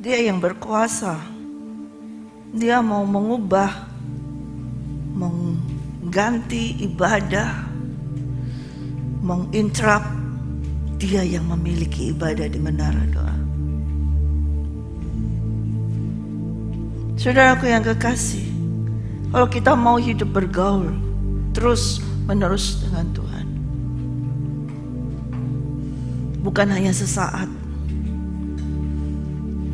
Dia yang berkuasa. Dia mau mengubah, mengganti ibadah, menginterrupt. Dia yang memiliki ibadah di menara doa. Saudaraku yang kekasih, kalau kita mau hidup bergaul terus menerus dengan Tuhan, bukan hanya sesaat,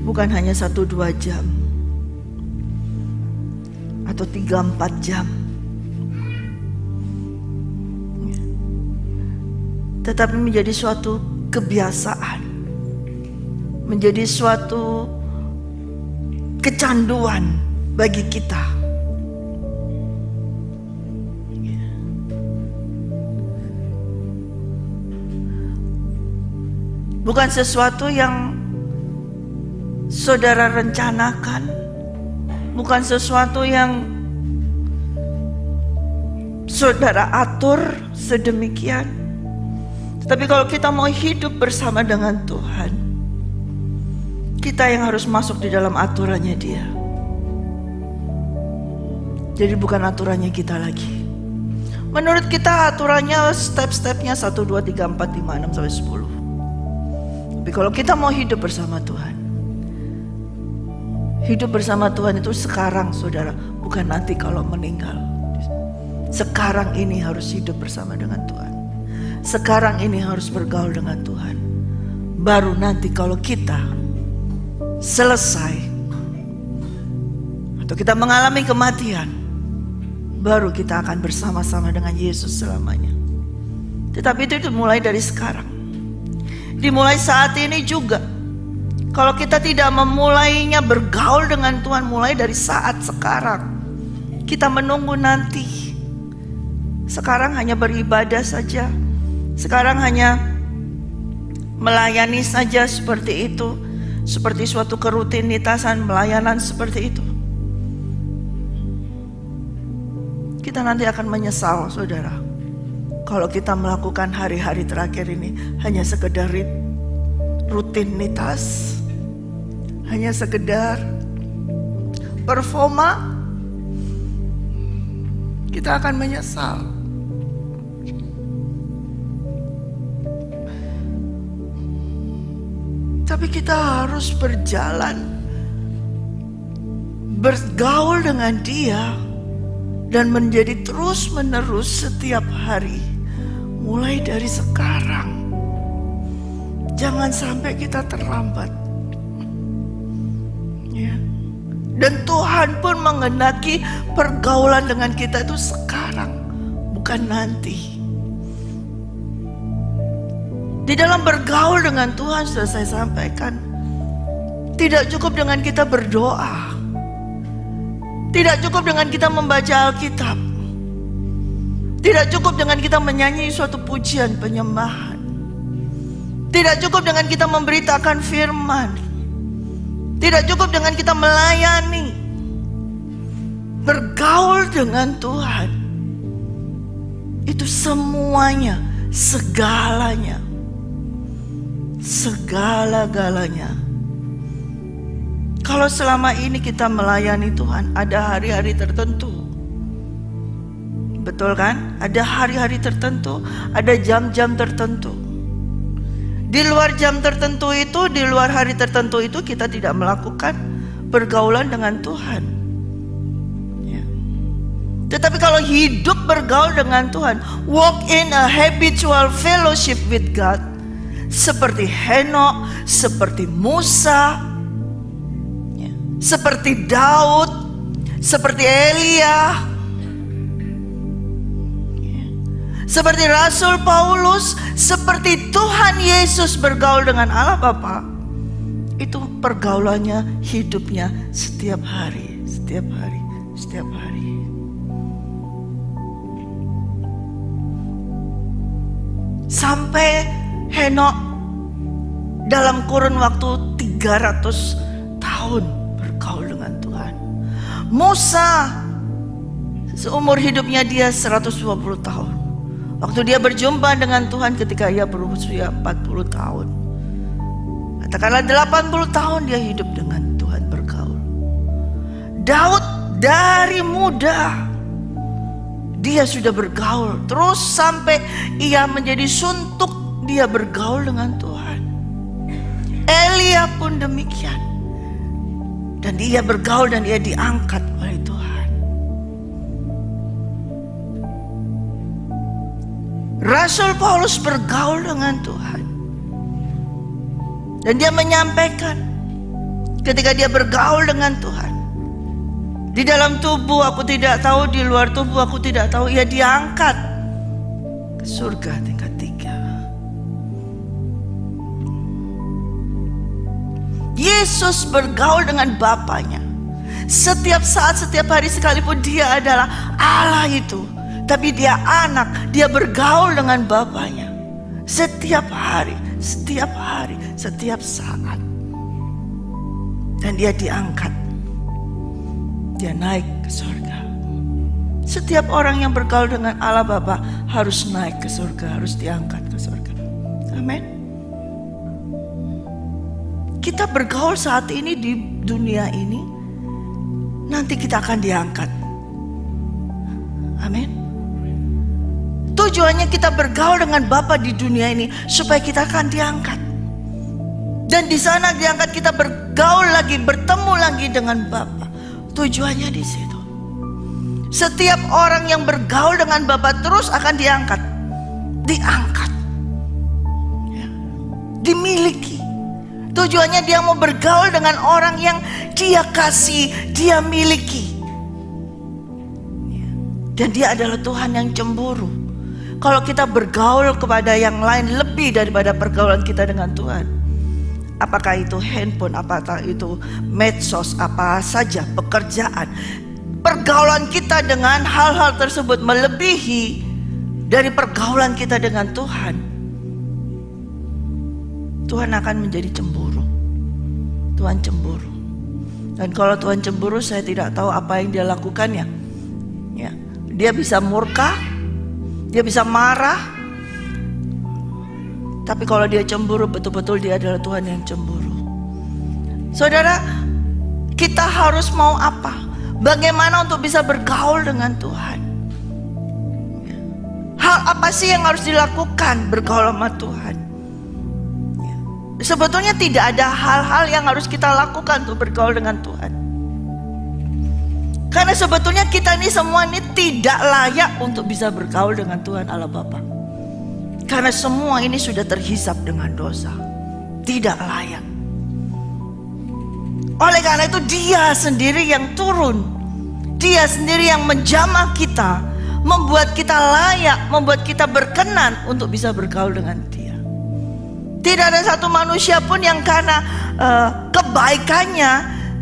bukan hanya 1-2 jam atau 3-4 jam, tetapi menjadi suatu kebiasaan, menjadi suatu kecanduan bagi kita. Bukan sesuatu yang saudara rencanakan, bukan sesuatu yang saudara atur sedemikian. Tapi kalau kita mau hidup bersama dengan Tuhan, kita yang harus masuk di dalam aturannya Dia. Jadi bukan aturannya kita lagi. Menurut kita aturannya step-stepnya 1, 2, 3, 4, 5, 6 sampai 10. Tapi kalau kita mau hidup bersama Tuhan, hidup bersama Tuhan itu sekarang, saudara, bukan nanti kalau meninggal. Sekarang ini harus hidup bersama dengan Tuhan. Sekarang ini harus bergaul dengan Tuhan. Baru nanti kalau kita selesai atau kita mengalami kematian, baru kita akan bersama-sama dengan Yesus selamanya. Tetapi itu mulai dari sekarang. Dimulai saat ini juga. Kalau kita tidak memulainya bergaul dengan Tuhan mulai dari saat sekarang, kita menunggu nanti. Sekarang hanya beribadah saja, sekarang hanya melayani saja seperti itu, seperti suatu kerutinitasan pelayanan seperti itu. Kita nanti akan menyesal, saudara, kalau kita melakukan hari-hari terakhir ini hanya sekedar rutinitas, hanya sekedar performa. Kita akan menyesal. Tapi kita harus berjalan, bergaul dengan Dia, dan menjadi terus menerus setiap hari. Mulai dari sekarang. Jangan sampai kita terlambat. Ya. Dan Tuhan pun menghendaki pergaulan dengan kita itu sekarang, bukan nanti. Di dalam bergaul dengan Tuhan, sudah saya sampaikan, tidak cukup dengan kita berdoa, tidak cukup dengan kita membaca Alkitab, tidak cukup dengan kita menyanyi suatu pujian penyembahan, tidak cukup dengan kita memberitakan firman, tidak cukup dengan kita melayani. Bergaul dengan Tuhan itu semuanya, segalanya, segala-galanya. Kalau selama ini kita melayani Tuhan, ada hari-hari tertentu, betul kan? Ada hari-hari tertentu, ada jam-jam tertentu. Di luar jam tertentu itu, di luar hari tertentu itu, kita tidak melakukan pergaulan dengan Tuhan. Ya. Tetapi kalau hidup bergaul dengan Tuhan, walk in a habitual fellowship with God, seperti Henok, seperti Musa, ya, seperti Daud, seperti Elia, ya, seperti Rasul Paulus, seperti Tuhan Yesus bergaul dengan Allah Bapa. Itu pergaulannya, hidupnya setiap hari, setiap hari, setiap hari. Sampai Henok dalam kurun waktu 300 tahun bergaul dengan Tuhan. Musa seumur hidupnya dia 120 tahun. Waktu dia berjumpa dengan Tuhan ketika ia berusia 40 tahun. Katakanlah 80 tahun dia hidup dengan Tuhan. Daud dari muda dia sudah bergaul, terus sampai ia menjadi suntuk, dia bergaul dengan Tuhan. Elia pun demikian, dan dia bergaul dan dia diangkat oleh Tuhan. Rasul Paulus bergaul dengan Tuhan, dan dia menyampaikan ketika dia bergaul dengan Tuhan, di dalam tubuh aku tidak tahu, di luar tubuh aku tidak tahu, ia diangkat ke surga tingkat 3. Yesus bergaul dengan Bapaknya setiap saat, setiap hari, sekalipun dia adalah Allah itu, tapi dia anak, dia bergaul dengan Bapaknya setiap hari, setiap hari, setiap saat. Dan dia diangkat, dia naik ke surga. Setiap orang yang bergaul dengan Allah Bapa harus naik ke surga, harus diangkat ke surga. Amin. Kita bergaul saat ini di dunia ini, nanti kita akan diangkat. Amin. Tujuannya kita bergaul dengan Bapa di dunia ini supaya kita akan diangkat. Dan di sana diangkat, kita bergaul lagi, bertemu lagi dengan Bapa. Tujuannya di situ. Setiap orang yang bergaul dengan Bapa terus akan diangkat, diangkat, ya, dimiliki. Tujuannya dia mau bergaul dengan orang yang dia kasih, dia miliki. Ya. Dan dia adalah Tuhan yang cemburu. Kalau kita bergaul kepada yang lain lebih daripada pergaulan kita dengan Tuhan, apakah itu handphone, apakah itu medsos, apa saja, pekerjaan, pergaulan kita dengan hal-hal tersebut melebihi dari pergaulan kita dengan Tuhan, Tuhan akan menjadi cemburu. Tuhan cemburu. Dan kalau Tuhan cemburu, saya tidak tahu apa yang dia lakukannya. Ya, dia bisa murka, dia bisa marah. Tapi kalau dia cemburu, betul-betul dia adalah Tuhan yang cemburu. Saudara, kita harus mau apa? Bagaimana untuk bisa bergaul dengan Tuhan? Hal apa sih yang harus dilakukan bergaul sama Tuhan? Sebetulnya tidak ada hal-hal yang harus kita lakukan untuk bergaul dengan Tuhan. Karena sebetulnya kita ini semua ini tidak layak untuk bisa bergaul dengan Tuhan Allah Bapa. Karena semua ini sudah terhisap dengan dosa, tidak layak. Oleh karena itu dia sendiri yang turun, dia sendiri yang menjamah kita, membuat kita layak, membuat kita berkenan untuk bisa bergaul dengan dia. Tidak ada satu manusia pun yang karena kebaikannya,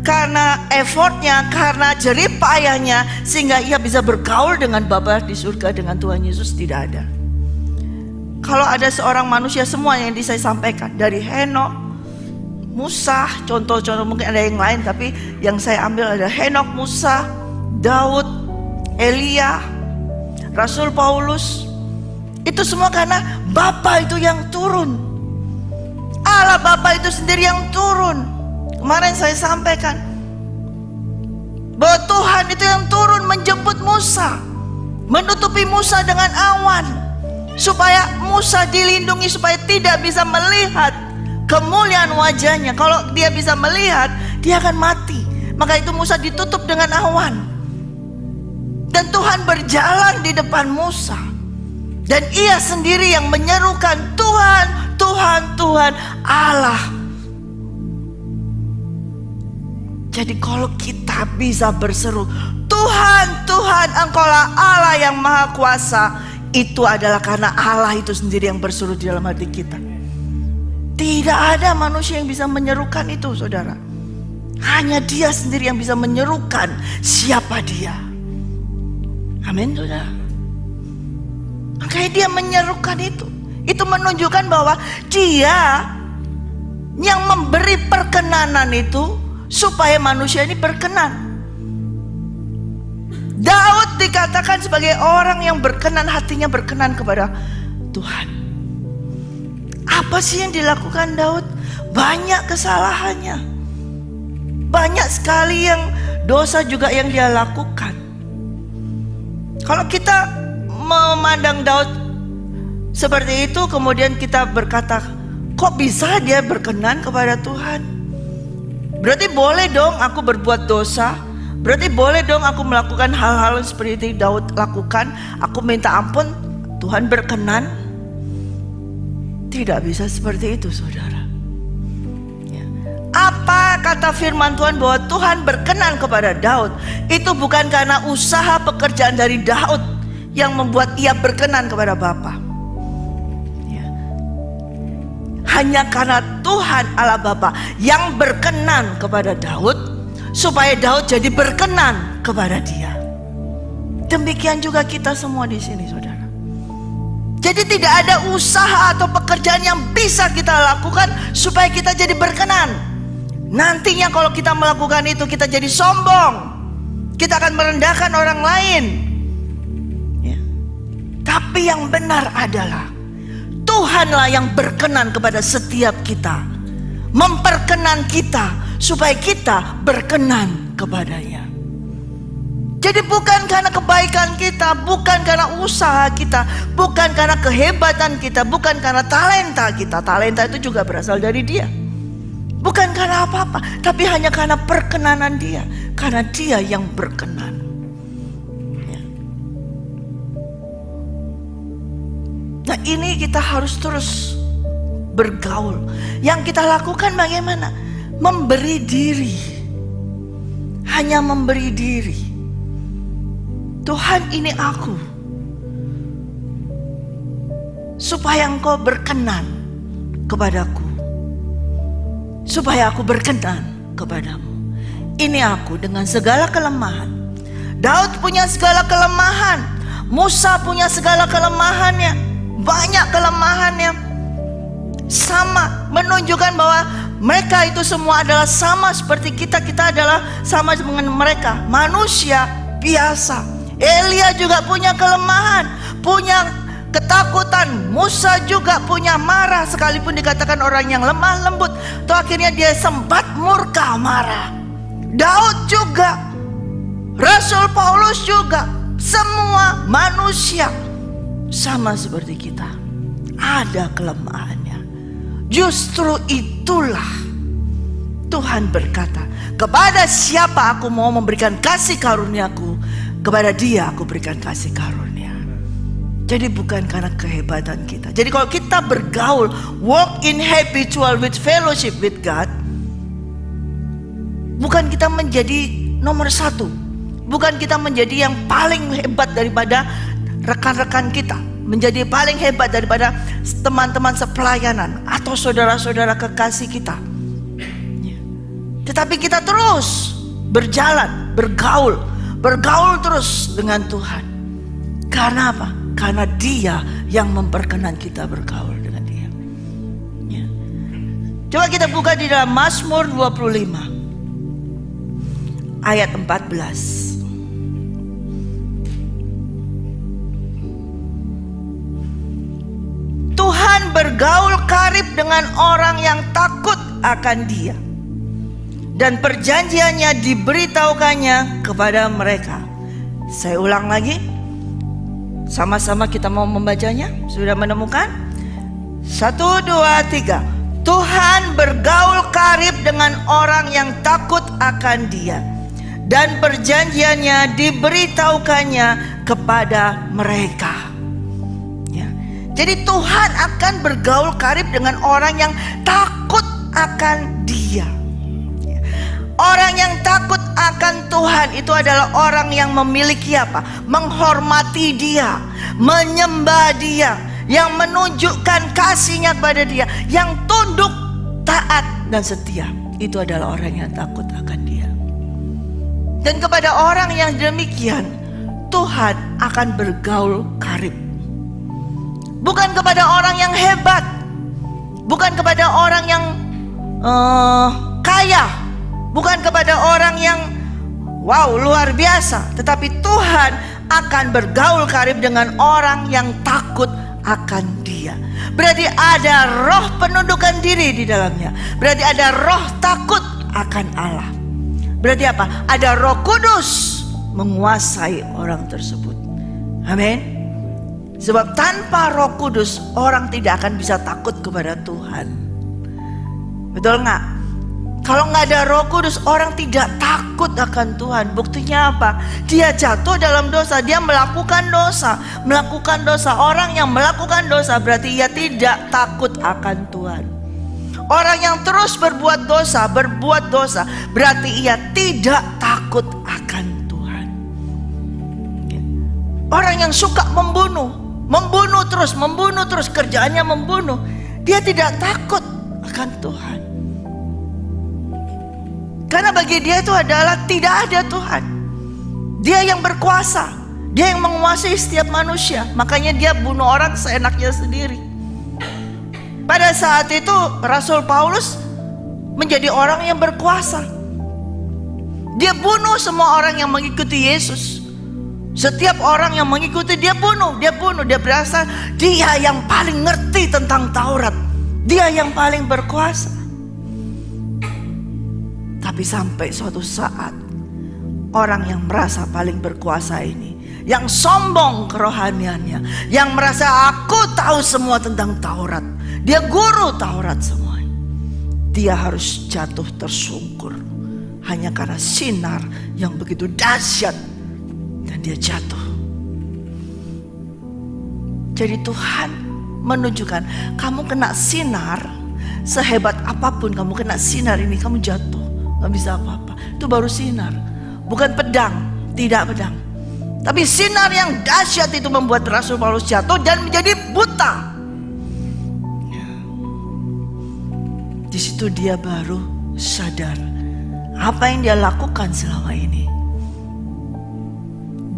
karena effortnya, karena jerih payahnya, sehingga ia bisa bergaul dengan Bapa di surga, dengan Tuhan Yesus, tidak ada. Kalau ada seorang manusia, semua yang saya sampaikan, dari Henok, Musa, contoh-contoh mungkin ada yang lain, tapi yang saya ambil ada Henok, Musa, Daud, Elia, Rasul Paulus. Itu semua karena Bapa itu yang turun, Allah Bapa itu sendiri yang turun. Kemarin saya sampaikan bahwa Tuhan itu yang turun menjemput Musa, menutupi Musa dengan awan, supaya Musa dilindungi, supaya tidak bisa melihat kemuliaan wajahnya. Kalau dia bisa melihat, dia akan mati. Maka itu Musa ditutup dengan awan. Dan Tuhan berjalan di depan Musa, dan ia sendiri yang menyerukan, Tuhan, Tuhan, Tuhan, Allah. Jadi kalau kita bisa berseru, Tuhan, Tuhan, Engkaulah Allah yang Maha Kuasa, itu adalah karena Allah itu sendiri yang berseru di dalam hati kita. Tidak ada manusia yang bisa menyerukan itu, saudara. Hanya dia sendiri yang bisa menyerukan siapa dia. Amin, saudara. Makanya dia menyerukan itu. Itu menunjukkan bahwa dia yang memberi perkenanan itu supaya manusia ini berkenan. Daud dikatakan sebagai orang yang berkenan, hatinya berkenan kepada Tuhan. Apa sih yang dilakukan Daud? Banyak kesalahannya, banyak sekali yang dosa juga yang dia lakukan. Kalau kita memandang Daud seperti itu, kemudian kita berkata, kok bisa dia berkenan kepada Tuhan? Berarti boleh dong aku berbuat dosa. Berarti boleh dong aku melakukan hal-hal seperti Daud lakukan. Aku minta ampun, Tuhan berkenan. Tidak bisa seperti itu, saudara. Apa kata firman Tuhan bahwa Tuhan berkenan kepada Daud? Itu bukan karena usaha pekerjaan dari Daud yang membuat ia berkenan kepada Bapa. Hanya karena Tuhan Allah Bapa yang berkenan kepada Daud, supaya Daud jadi berkenan kepada dia. Demikian juga kita semua di sini, saudara. Jadi tidak ada usaha atau pekerjaan yang bisa kita lakukan supaya kita jadi berkenan. Nantinya kalau kita melakukan itu, kita jadi sombong. Kita akan merendahkan orang lain. Tapi yang benar adalah Tuhanlah yang berkenan kepada setiap kita, memperkenan kita supaya kita berkenan kepadanya. Jadi bukan karena kebaikan kita, bukan karena usaha kita, bukan karena kehebatan kita, bukan karena talenta kita. Talenta itu juga berasal dari Dia. Bukan karena apa-apa, tapi hanya karena perkenanan Dia. Karena Dia yang berkenan. Nah, ini kita harus terus bergaul. Yang kita lakukan bagaimana? Memberi diri. Hanya memberi diri. Tuhan, ini aku, supaya Engkau berkenan kepadaku, supaya aku berkenan kepadamu. Ini aku dengan segala kelemahan. Daud punya segala kelemahan, Musa punya segala kelemahannya, banyak kelemahannya. Sama, menunjukkan bahwa mereka itu semua adalah sama seperti kita. Kita adalah sama dengan mereka, manusia biasa. Elia juga punya kelemahan, punya ketakutan. Musa juga punya marah, sekalipun dikatakan orang yang lemah lembut, toh akhirnya dia sempat murka marah. Daud juga, Rasul Paulus juga, semua manusia sama seperti kita, ada kelemahannya. Justru itulah Tuhan berkata, kepada siapa aku mau memberikan kasih karuniaku, kepada dia aku berikan kasih karunia. Jadi bukan karena kehebatan kita. Jadi kalau kita bergaul, walk in habitual with fellowship with God, bukan kita menjadi nomor satu, bukan kita menjadi yang paling hebat daripada rekan-rekan kita, menjadi paling hebat daripada teman-teman sepelayanan atau saudara-saudara kekasih kita. Tetapi kita terus berjalan, bergaul terus dengan Tuhan. Karena apa? Karena Dia yang memperkenan kita bergaul dengan Dia. Coba kita buka di dalam Mazmur 25 ayat 14. Tuhan bergaul karib dengan orang yang takut akan Dia, dan perjanjiannya diberitahukannya kepada mereka. Saya ulang lagi, sama-sama kita mau membacanya. Sudah menemukan? 1, 2, 3. Tuhan bergaul karib dengan orang yang takut akan Dia, dan perjanjiannya diberitahukannya kepada mereka. Jadi Tuhan akan bergaul karib dengan orang yang takut akan Dia. Orang yang takut akan Tuhan itu adalah orang yang memiliki apa? Menghormati Dia, menyembah Dia, yang menunjukkan kasihnya kepada Dia, yang tunduk, taat, dan setia. Itu adalah orang yang takut akan Dia. Dan kepada orang yang demikian, Tuhan akan bergaul karib. Bukan kepada orang yang hebat, bukan kepada orang yang kaya, bukan kepada orang yang wow luar biasa, tetapi Tuhan akan bergaul karib dengan orang yang takut akan Dia. Berarti ada roh penundukan diri di dalamnya. Berarti ada roh takut akan Allah. Berarti apa? Ada Roh Kudus menguasai orang tersebut. Amin. Sebab tanpa Roh Kudus orang tidak akan bisa takut kepada Tuhan. Betul nggak? Kalau nggak ada Roh Kudus orang tidak takut akan Tuhan. Buktinya apa? Dia jatuh dalam dosa, dia melakukan dosa. Orang yang melakukan dosa berarti ia tidak takut akan Tuhan. Orang yang terus berbuat dosa berarti ia tidak takut akan Tuhan. Orang yang suka membunuh terus, kerjaannya membunuh, dia tidak takut akan Tuhan. Karena bagi dia itu adalah tidak ada Tuhan. Dia yang berkuasa, dia yang menguasai setiap manusia. Makanya dia bunuh orang seenaknya sendiri. Pada saat itu Rasul Paulus menjadi orang yang berkuasa. Dia bunuh semua orang yang mengikuti Yesus. Setiap orang yang mengikuti dia bunuh. Dia berasa dia yang paling ngerti tentang Taurat. Dia yang paling berkuasa. Tapi sampai suatu saat orang yang merasa paling berkuasa ini, yang sombong kerohaniannya, yang merasa aku tahu semua tentang Taurat, dia guru Taurat semua, dia harus jatuh tersungkur hanya karena sinar yang begitu dahsyat, dan dia jatuh. Jadi Tuhan menunjukkan, kamu kena sinar, sehebat apapun kamu kena sinar ini, kamu jatuh, gak bisa apa-apa. Itu baru sinar, bukan pedang, tidak pedang. Tapi sinar yang dahsyat itu membuat Rasul Paulus jatuh dan menjadi buta. Di situ dia baru sadar apa yang dia lakukan selama ini,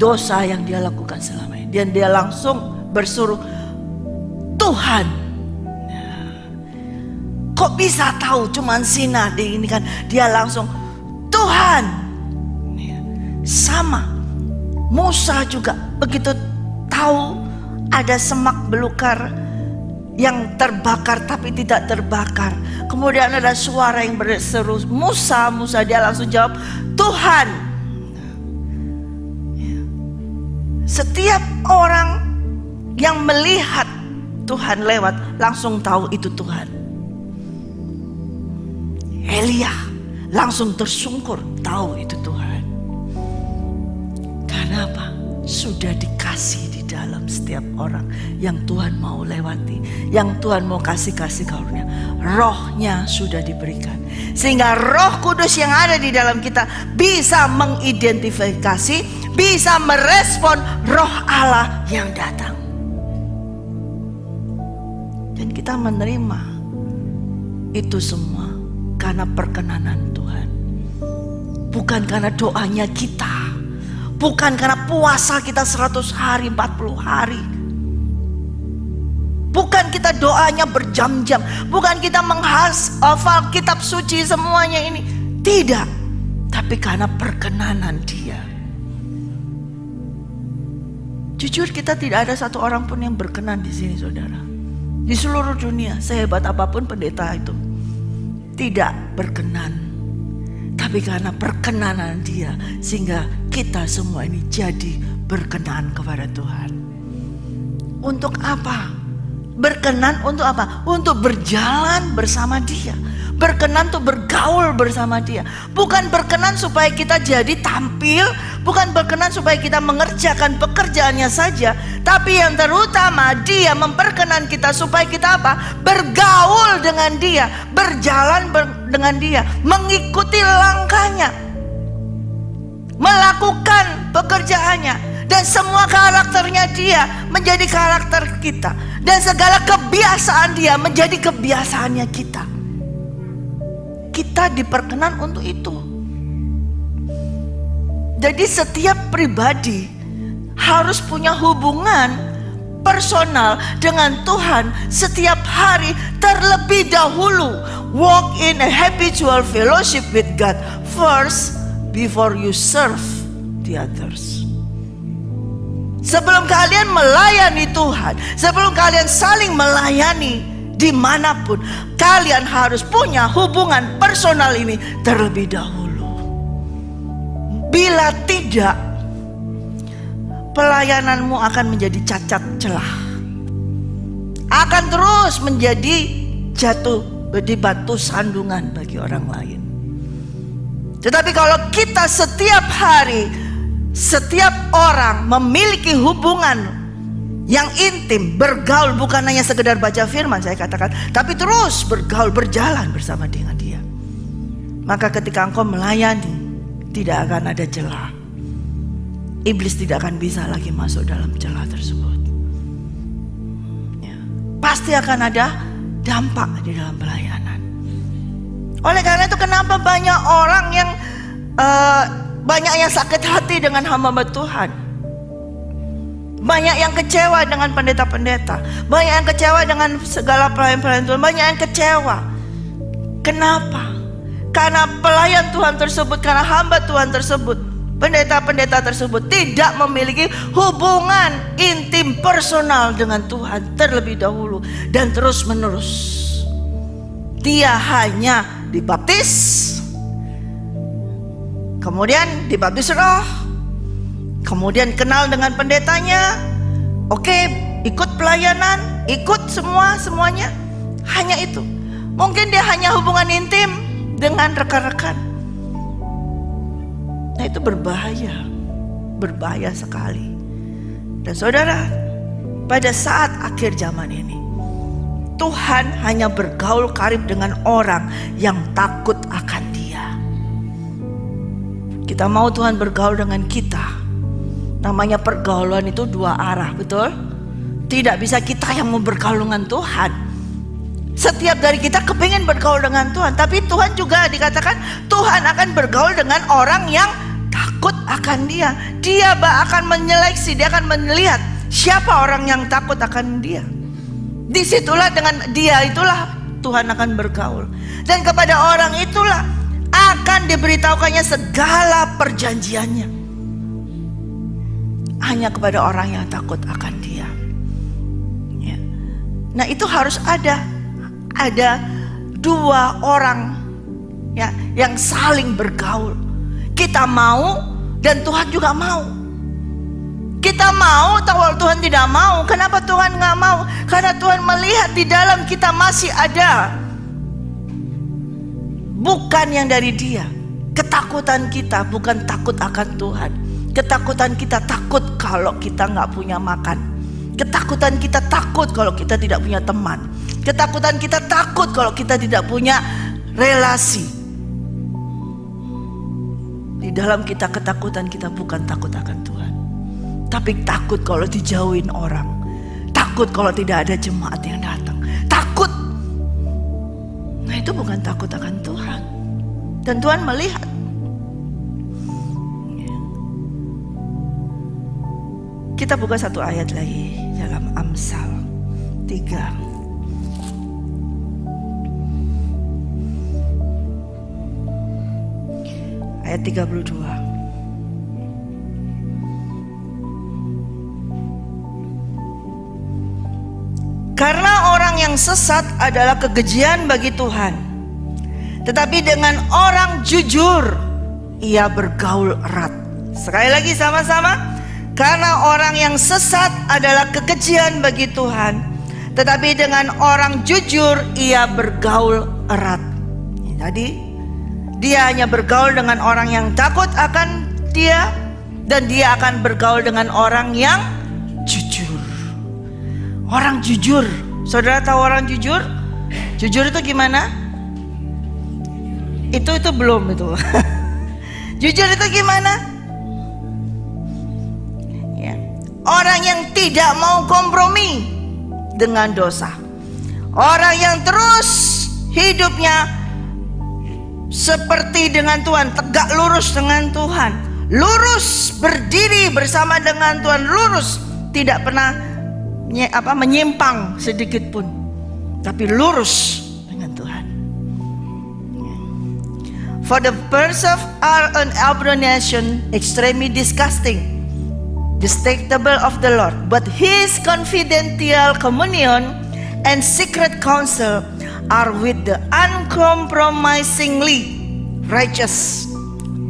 dosa yang dia lakukan selama ini. Dan dia langsung bersuruh, Tuhan, kok bisa tahu cuman sinar di ini kan? Dia langsung, Tuhan. Sama Musa juga begitu tahu ada semak belukar yang terbakar tapi tidak terbakar. Kemudian ada suara yang berseru, Musa, Musa. Dia langsung jawab, Tuhan. Setiap orang yang melihat Tuhan lewat langsung tahu itu Tuhan. Elia langsung tersungkur, tahu itu Tuhan. Karena apa? Sudah dikasih di dalam setiap orang yang Tuhan mau lewati, yang Tuhan mau kasih karunia. Rohnya sudah diberikan, sehingga Roh Kudus yang ada di dalam kita bisa mengidentifikasi, bisa merespon Roh Allah yang datang. Dan kita menerima itu semua karena perkenanan Tuhan, bukan karena doanya kita, bukan karena puasa kita 100 hari, 40 hari, bukan kita doanya berjam-jam, bukan kita menghafal kitab suci semuanya ini, tidak. Tapi karena perkenanan Dia. Jujur kita tidak ada satu orang pun yang berkenan di sini, saudara. Di seluruh dunia, sehebat apapun pendeta itu, tidak berkenan. Tapi karena perkenanan Dia, sehingga kita semua ini jadi berkenan kepada Tuhan. Untuk apa? Berkenan untuk apa? Untuk berjalan bersama Dia. Berkenan untuk bergaul bersama Dia. Bukan berkenan supaya kita jadi tampil, bukan berkenan supaya kita mengerjakan pekerjaannya saja, tapi yang terutama Dia memperkenan kita supaya kita apa? Bergaul dengan Dia, berjalan dengan Dia, mengikuti langkahnya, melakukan pekerjaannya, dan semua karakternya Dia menjadi karakter kita, dan segala kebiasaan Dia menjadi kebiasaannya kita. Kita diperkenan untuk itu. Jadi setiap pribadi harus punya hubungan personal dengan Tuhan setiap hari terlebih dahulu. Walk in a habitual fellowship with God first before you serve the others. Sebelum kalian melayani Tuhan, sebelum kalian saling melayani dimanapun, kalian harus punya hubungan personal ini terlebih dahulu. Bila tidak, pelayananmu akan menjadi cacat celah, akan terus menjadi jatuh di batu sandungan bagi orang lain. Tetapi kalau kita setiap hari, setiap orang memiliki hubungan yang intim, bergaul, bukan hanya sekedar baca firman saya katakan, tapi terus bergaul, berjalan bersama dengan dia, maka ketika engkau melayani, tidak akan ada celah. Iblis tidak akan bisa lagi masuk dalam celah tersebut. Ya, pasti akan ada dampak di dalam pelayanan. Oleh karena itu kenapa banyak orang yang banyak yang sakit hati dengan hamba Tuhan, banyak yang kecewa dengan pendeta-pendeta, banyak yang kecewa dengan segala pelayan-pelayan Tuhan, banyak yang kecewa. Kenapa? Karena pelayan Tuhan tersebut, karena hamba Tuhan tersebut, pendeta-pendeta tersebut tidak memiliki hubungan intim personal dengan Tuhan terlebih dahulu dan terus menerus. Dia hanya dibaptis, kemudian dibaptis roh, kemudian kenal dengan pendetanya, oke, ikut pelayanan, ikut semuanya, hanya itu. Mungkin dia hanya hubungan intim dengan rekan-rekan. Nah, itu berbahaya sekali. Dan saudara, pada saat akhir zaman ini, Tuhan hanya bergaul karib dengan orang yang takut akan Dia. Kita mau Tuhan bergaul dengan kita. Namanya pergaulan itu dua arah, betul? Tidak bisa kita yang mau bergaul dengan Tuhan. Setiap dari kita kepingin bergaul dengan Tuhan, tapi Tuhan juga dikatakan Tuhan akan bergaul dengan orang yang takut akan Dia. Dia akan menyeleksi, Dia akan melihat siapa orang yang takut akan Dia. Disitulah dengan Dia itulah Tuhan akan bergaul. Dan kepada orang itulah akan diberitahukannya segala perjanjiannya. Hanya kepada orang yang takut akan Dia. Ya. Nah, itu harus ada dua orang ya yang saling bergaul. Kita mau dan Tuhan juga mau. Kita mau, kalau Tuhan tidak mau. Kenapa Tuhan nggak mau? Karena Tuhan melihat di dalam kita masih ada bukan yang dari Dia. Ketakutan kita bukan takut akan Tuhan. Ketakutan kita takut kalau kita nggak punya makan. Ketakutan kita takut kalau kita tidak punya teman. Ketakutan kita takut kalau kita tidak punya relasi. Di dalam kita ketakutan kita bukan takut akan Tuhan, tapi takut kalau dijauhin orang. Takut kalau tidak ada jemaat yang datang. Takut. Nah, itu bukan takut akan Tuhan. Dan Tuhan melihat. Kita buka satu ayat lagi dalam Amsal 3. Ayat 32. Karena orang yang sesat adalah kekejian bagi Tuhan, tetapi dengan orang jujur ia bergaul erat. Sekali lagi sama-sama. Karena orang yang sesat adalah kekejian bagi Tuhan, tetapi dengan orang jujur ia bergaul erat. Tadi dia hanya bergaul dengan orang yang takut akan Dia, dan dia akan bergaul dengan orang yang jujur. Orang jujur, saudara tahu orang jujur? Jujur itu gimana? Itu belum itu. Jujur itu gimana? Ya. Orang yang tidak mau kompromi dengan dosa. Orang yang terus hidupnya seperti dengan Tuhan, tegak lurus dengan Tuhan, lurus berdiri bersama dengan Tuhan, lurus, tidak pernah menyimpang sedikit pun, tapi lurus dengan Tuhan. For the birds are an abomination, extremely disgusting, detestable of the Lord, but His confidential communion and secret counsel are with the uncompromisingly righteous.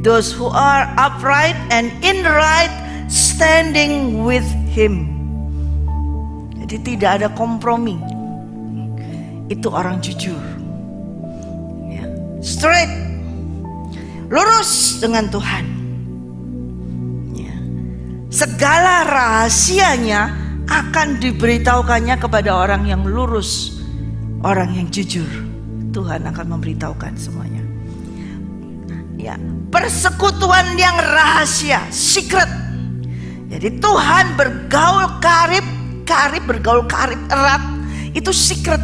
those who are upright and in right standing with him. Jadi tidak ada kompromi. Itu orang jujur. Ya. Straight, lurus dengan Tuhan. Ya. Segala rahasianya akan diberitahukannya kepada orang yang lurus, orang yang jujur. Tuhan akan memberitahukan semuanya. Ya, persekutuan yang rahasia, secret. Jadi Tuhan bergaul karib erat, itu secret.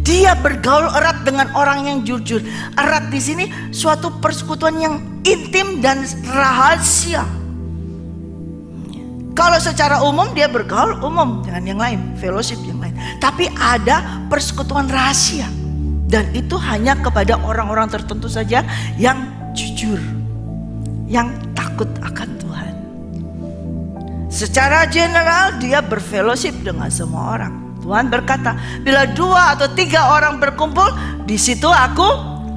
Dia bergaul erat dengan orang yang jujur. Erat di sini suatu persekutuan yang intim dan rahasia. Kalau secara umum dia bergaul umum dengan yang lain, fellowship yang lain. Tapi ada persekutuan rahasia. Dan itu hanya kepada orang-orang tertentu saja yang jujur, yang takut akan Tuhan. Secara general dia berfellowship dengan semua orang. Tuhan berkata, bila 2 atau 3 orang berkumpul, di situ aku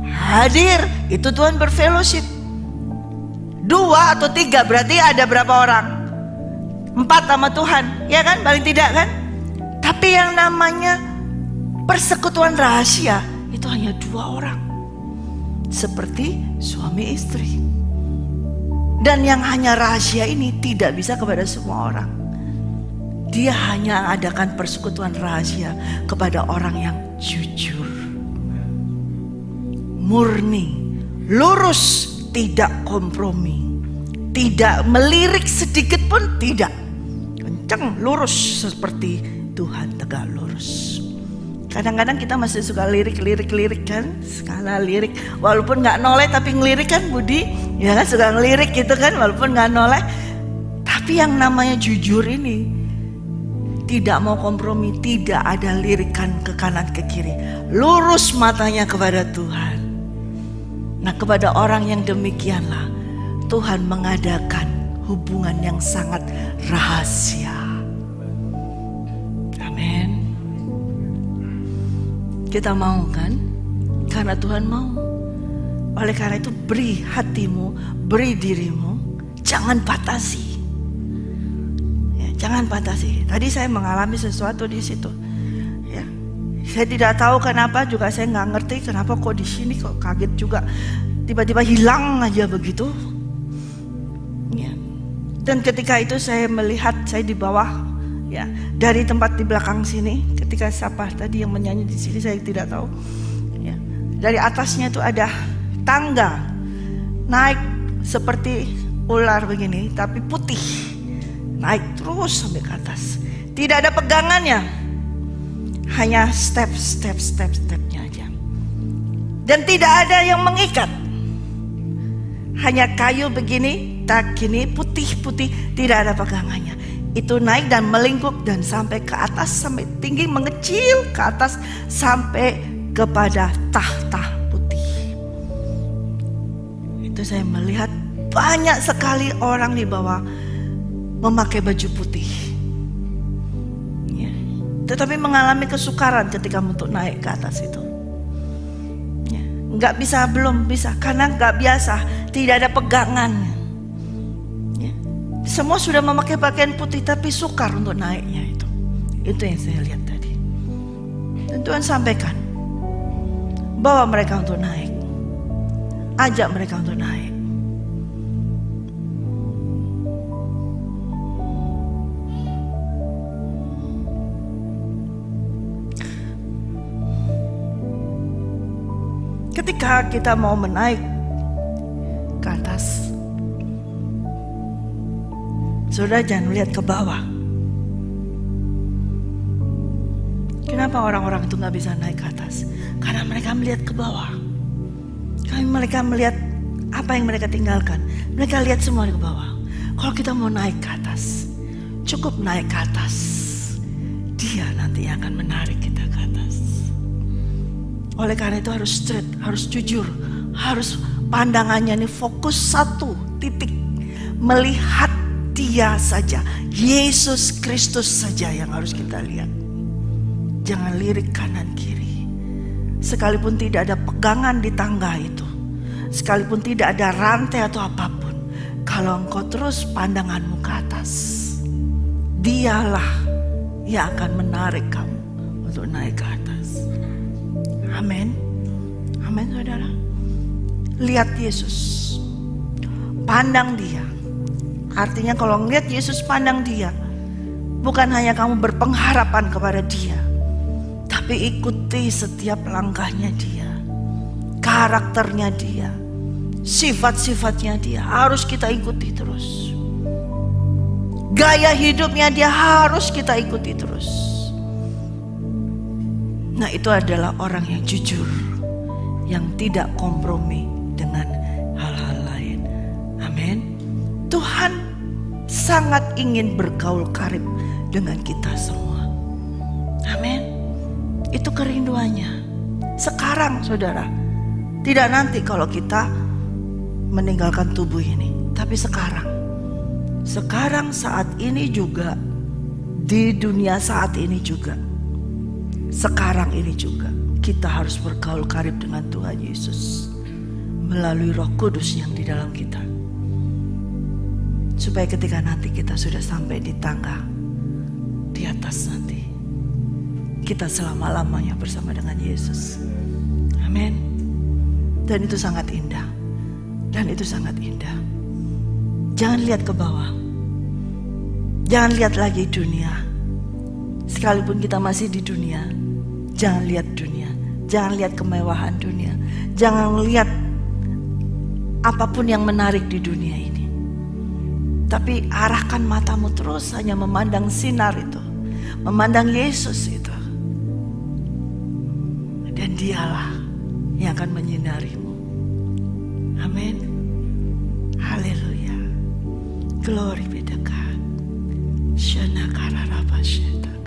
hadir. Itu Tuhan berfellowship. 2 atau 3 berarti ada berapa orang? 4 sama Tuhan, ya kan? Paling tidak kan? Tapi yang namanya persekutuan rahasia itu hanya 2 orang, seperti suami istri. Dan yang hanya rahasia ini tidak bisa kepada semua orang. Dia hanya adakan persekutuan rahasia kepada orang yang jujur, murni, lurus, tidak kompromi, tidak melirik sedikit pun, tidak. Kencang, lurus seperti Tuhan tegak lurus. Kadang-kadang kita masih suka lirik kan, skala lirik. Walaupun nggak noleh tapi ngelirik kan Budi, ya kan, suka ngelirik gitu kan, walaupun nggak noleh. Tapi yang namanya jujur ini tidak mau kompromi, tidak ada lirikan ke kanan ke kiri, lurus matanya kepada Tuhan. Nah, kepada orang yang demikianlah Tuhan mengadakan hubungan yang sangat rahasia. Amin. Kita mau kan? Karena Tuhan mau. Oleh karena itu beri hatimu, beri dirimu, jangan batasi. Ya, jangan batasi. Tadi saya mengalami sesuatu di situ. Ya, saya tidak tahu kenapa, juga saya nggak ngerti kenapa kok di sini kok kaget juga, tiba-tiba hilang aja begitu. Ya. Dan ketika itu saya melihat saya di bawah, ya, dari tempat di belakang sini. Ketika siapa tadi yang menyanyi di sini saya tidak tahu. Ya. Dari atasnya itu ada tangga naik seperti ular begini, tapi putih, naik terus sampai ke atas. Tidak ada pegangannya, hanya stepnya aja. Dan tidak ada yang mengikat, hanya kayu begini, tak gini, putih, tidak ada pegangannya. Itu naik dan melingkup dan sampai ke atas, sampai tinggi, mengecil ke atas sampai kepada tahta putih. Itu saya melihat banyak sekali orang di bawah memakai baju putih, ya. Tetapi mengalami kesukaran ketika untuk naik ke atas itu, ya. Belum bisa karena nggak biasa, tidak ada pegangannya. Semua sudah memakai pakaian putih tapi sukar untuk naiknya itu. Itu yang saya lihat tadi. Dan Tuhan sampaikan, bawa mereka untuk naik, ajak mereka untuk naik. Ketika kita mau menaik ke atas, saudara jangan melihat ke bawah. Kenapa orang-orang itu gak bisa naik ke atas? Karena mereka melihat ke bawah. Karena mereka melihat apa yang mereka tinggalkan. Mereka lihat semua ke bawah. Kalau kita mau naik ke atas, cukup naik ke atas, Dia nanti akan menarik kita ke atas. Oleh karena itu harus straight, harus jujur, harus pandangannya ini fokus satu titik, melihat Dia saja, Yesus Kristus saja yang harus kita lihat. Jangan lirik kanan kiri. Sekalipun tidak ada pegangan di tangga itu, sekalipun tidak ada rantai atau apapun, kalau engkau terus pandanganmu ke atas, Dialah yang akan menarik kamu untuk naik ke atas. Amin. Amin, saudara. Lihat Yesus, pandang Dia. Artinya kalau ngeliat Yesus, pandang Dia, bukan hanya kamu berpengharapan kepada Dia, tapi ikuti setiap langkahnya Dia, karakternya Dia, sifat-sifatnya Dia harus kita ikuti terus. Gaya hidupnya Dia harus kita ikuti terus. Nah, itu adalah orang yang jujur, yang tidak kompromi dengan hal-hal lain. Amin. Tuhan sangat ingin bergaul karib dengan kita semua. Amin. Itu kerinduannya. Sekarang, saudara. Tidak nanti kalau kita meninggalkan tubuh ini, tapi sekarang. Sekarang, saat ini juga, di dunia saat ini juga, sekarang ini juga, kita harus bergaul karib dengan Tuhan Yesus melalui Roh Kudus yang di dalam kita, supaya ketika nanti kita sudah sampai di tangga di atas nanti, kita selama-lamanya bersama dengan Yesus. Amin. Dan itu sangat indah. Dan itu sangat indah. Jangan lihat ke bawah. Jangan lihat lagi dunia. Sekalipun kita masih di dunia, jangan lihat dunia. Jangan lihat kemewahan dunia. Jangan lihat apapun yang menarik di dunia ini. Tapi arahkan matamu terus hanya memandang sinar itu, memandang Yesus itu. Dan Dialah yang akan menyinarimu. Amin. Haleluya. Glory be to God. Shana kararabasheta.